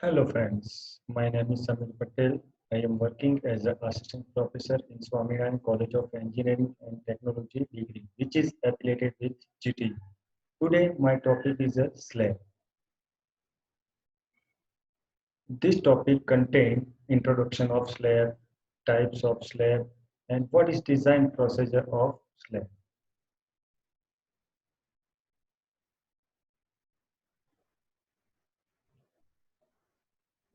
Hello friends, my name is Samir Patel. I am working as an assistant professor in Swaminarayan College of Engineering and Technology degree, which is affiliated with GT. Today my topic is a slab. This topic contains introduction of slab, types of slab, and what is design procedure of slab.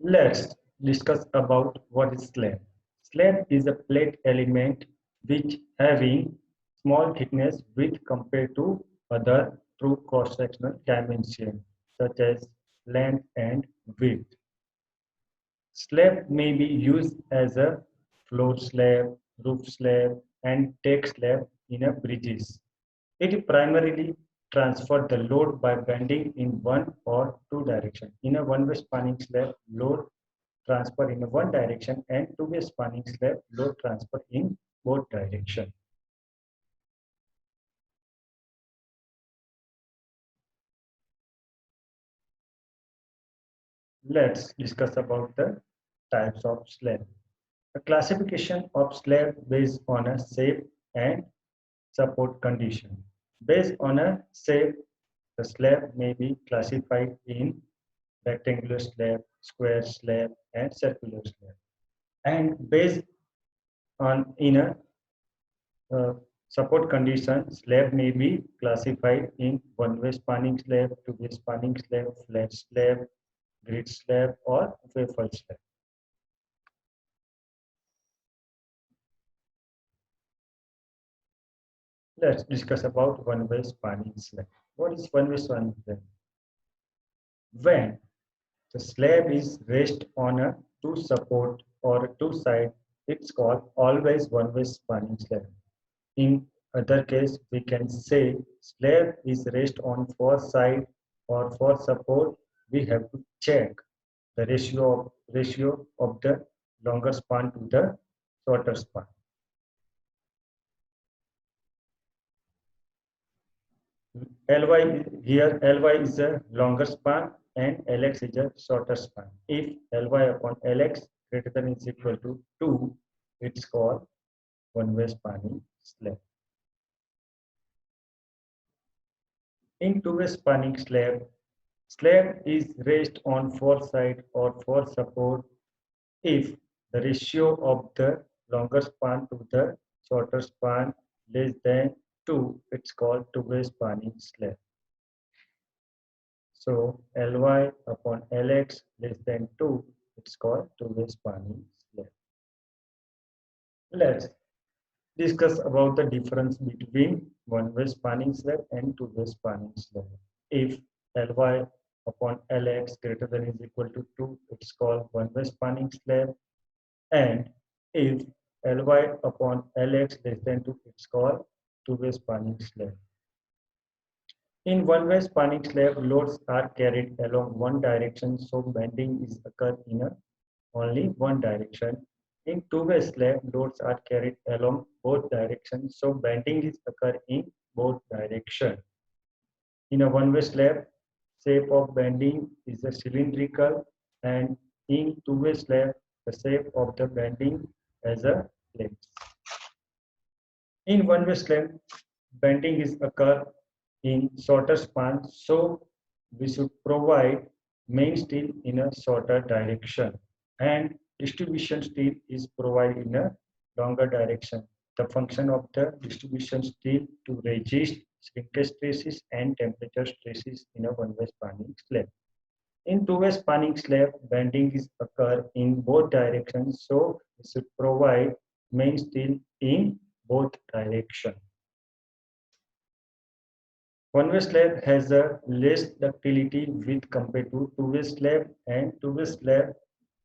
Let's discuss about what is slab. Slab is a plate element which having small thickness width compared to other through cross-sectional dimension such as length and width. Slab may be used as a floor slab, roof slab, and deck slab in a bridges. It primarily transfer the load by bending in one or two direction. In a one-way spanning slab, load transfer in one direction and two-way spanning slab, load transfer in both direction. Let's discuss about the types of slab. A classification of slab based on a shape and support condition. Based on a shape, the slab may be classified in rectangular slab, square slab, and circular slab. And based on inner uh, support condition, slab may be classified in one-way spanning slab, two-way spanning slab, flat slab, grid slab, or waffle slab. Let's discuss about one-way spanning slab. What is one-way spanning slab? When the slab is raised on a two support or two side, it's called always one-way spanning slab. In other case, we can say slab is raised on four side or for support. We have to check the ratio of the longer span to the shorter span. Ly here Ly is a longer span and Lx is a shorter span. If Ly upon Lx greater than is equal to 2, it's called one-way spanning slab. In two-way spanning slab, slab is raised on four side or four support if the ratio of the longer span to the shorter span less than 2, it's called two-way spanning slab. So Ly upon Lx less than 2, it's called two-way spanning slab. Let's discuss about the difference between one-way spanning slab and two-way spanning slab. If Ly upon Lx greater than is equal to 2, it's called one-way spanning slab. And if Ly upon Lx less than 2, it's called two-way spanning slab. In one-way spanning slab, loads are carried along one direction, so bending is occurred in only one direction. In two-way slab, loads are carried along both directions, so bending is occur in both directions. In a one-way slab, shape of bending is a cylindrical, and in two-way slab, the shape of the bending as a plate. In one-way slab, bending is occur in shorter span, so we should provide main steel in a shorter direction, and distribution steel is provided in a longer direction. The function of the distribution steel to resist shrinkage stresses and temperature stresses in a one-way spanning slab. In two-way spanning slab, bending is occur in both directions, so we should provide main steel in both directions. One-way slab has a less ductility with compared to two-way slab, and two-way slab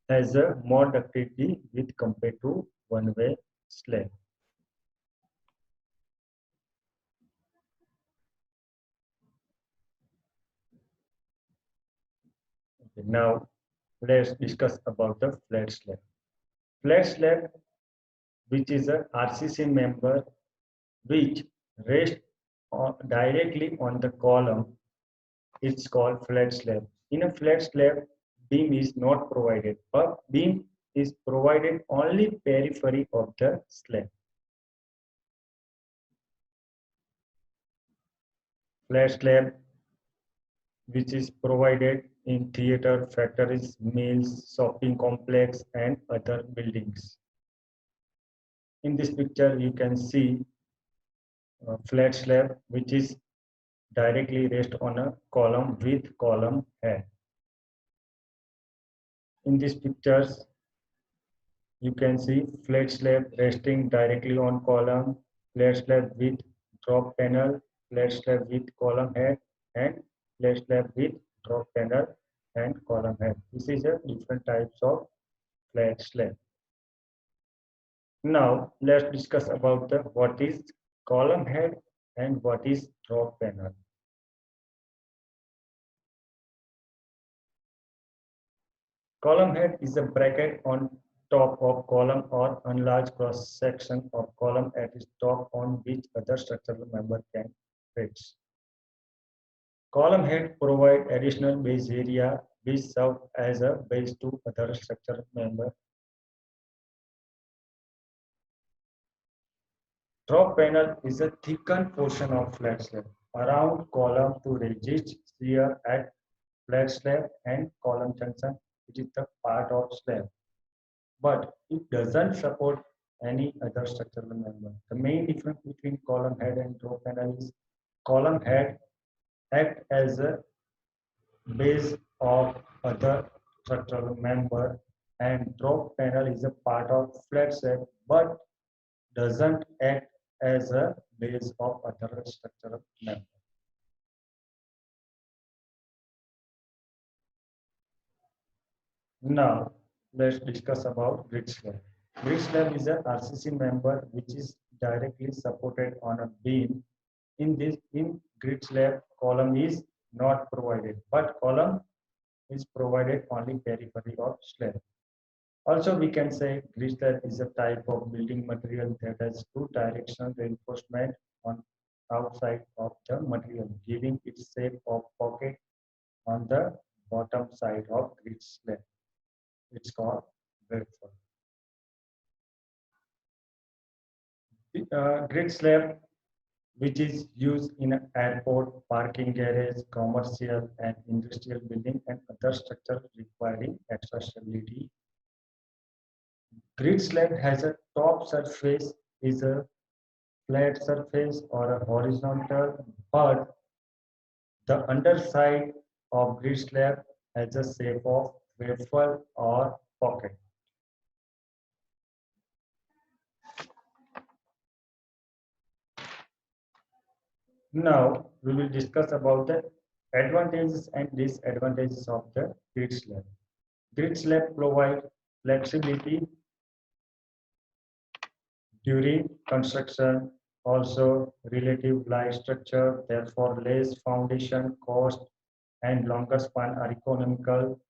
has a more ductility with compared to one-way slab. Okay, now let's discuss about the flat slab. Flat slab, which is a RCC member which rests directly on the column, it's called flat slab. In a flat slab, beam is not provided, but beam is provided only periphery of the slab. Flat slab, which is provided in theater, factories, mills, shopping complex, and other buildings. In this picture, you can see a flat slab, which is directly rest on a column with column head. In these pictures, you can see flat slab resting directly on column, flat slab with drop panel, flat slab with column head, and flat slab with drop panel and column head. This is a different types of flat slab. Now let's discuss about the what is column head and what is drop panel. Column head is a bracket on top of column or enlarged cross section of column at its top on which other structural member can fix. Column head provide additional base area which serve as a base to other structural member. Drop panel is a thickened portion of flat slab around column to resist shear at flat slab and column junction, which is the part of slab, but it doesn't support any other structural member. The main difference between column head and drop panel is column head act as a base of other structural member and drop panel is a part of flat slab but doesn't act as a base of other structural member. Now let's discuss about grid slab. Grid slab is a RCC member which is directly supported on a beam. In grid slab, column is not provided, but column is provided only periphery of slab. Also, we can say grid slab is a type of building material that has two directional reinforcement on outside of the material, giving it shape of pocket on the bottom side of grid slab. It's called wafer. Grid slab, which is used in airport, parking garage, commercial and industrial building and other structures requiring extra stability. Grid slab has a top surface is a flat surface or a horizontal, but the underside of grid slab has a shape of wafer or pocket. Now we will discuss about the advantages and disadvantages of the grid slab. Grid slab provide flexibility during construction, also relative light structure, therefore less foundation cost and longer span are economical.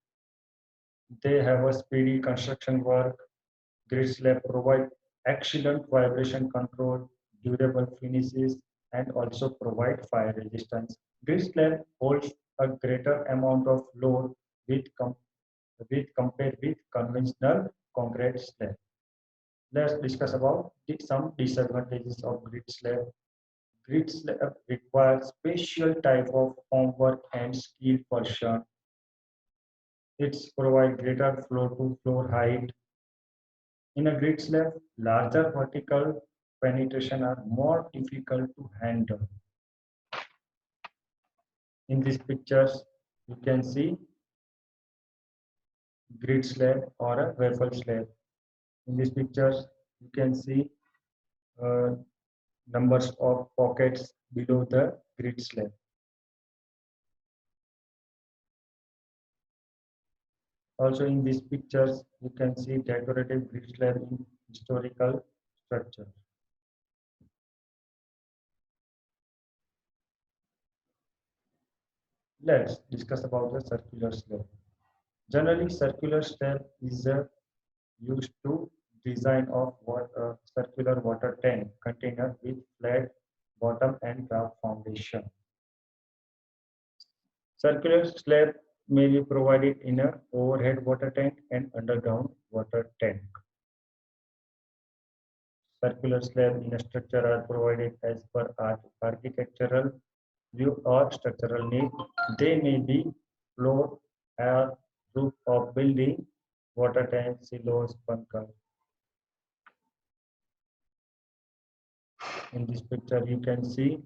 They have a speedy construction work. Grid slab provide excellent vibration control, durable finishes, and also provide fire resistance. Grid slab holds a greater amount of load with compared with conventional concrete slab. Let's discuss about some disadvantages of grid slab. Grid slab requires special type of formwork and skilled person. It's provide greater floor to floor height. In a grid slab, larger vertical penetration are more difficult to handle. In these pictures, you can see grid slab or a waffle slab. In these pictures, you can see numbers of pockets below the grid slab. Also in these pictures, you can see decorative grid slab in historical structure. Let's discuss about the circular slab. Generally, circular slab is used to design of circular water tank container with flat bottom and rough foundation. Circular slab may be provided in a overhead water tank and underground water tank. Circular slab in a structure are provided as per architectural view or structural need. They may be floor or roof of building, water tank, silos, bunker. In this picture, you can see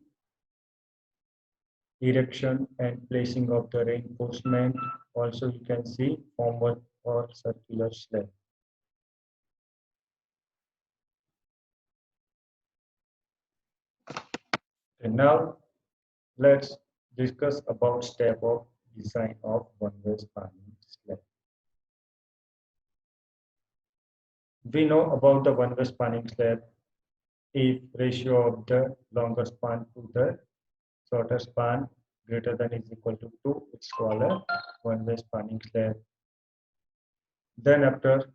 erection and placing of the reinforcement. Also, you can see formwork or circular slab. And now, let's discuss about step of design of one-way spanning slab. We know about the one-way spanning slab if ratio of the longer span to the shorter span greater than is equal to 2, it's called a one-way spanning slab. Then after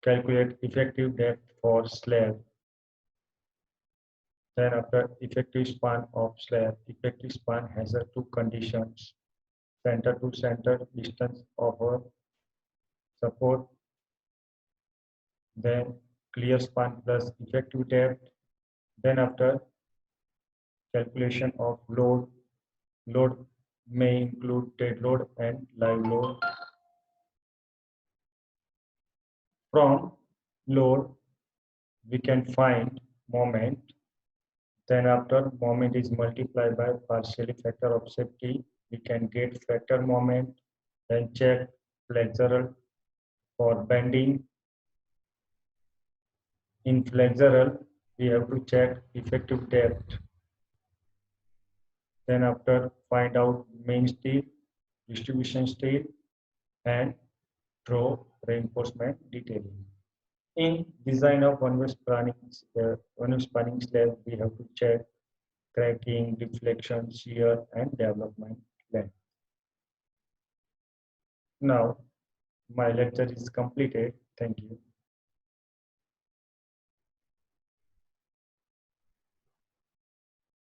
calculate effective depth for slab. Then after effective span of slab, effective span has two conditions: center to center distance of a support, then clear span plus effective depth. Then after calculation of load, load may include dead load and live load. From load, we can find moment. Then after moment is multiplied by partially factor of safety, we can get factor moment. Then check flexural for bending. In flexural, we have to check effective depth. Then after find out main steel, distribution steel, and throw reinforcement detailing. In design of one-way spanning slab, we have to check cracking, deflection, shear, and development length. Now, my lecture is completed. Thank you.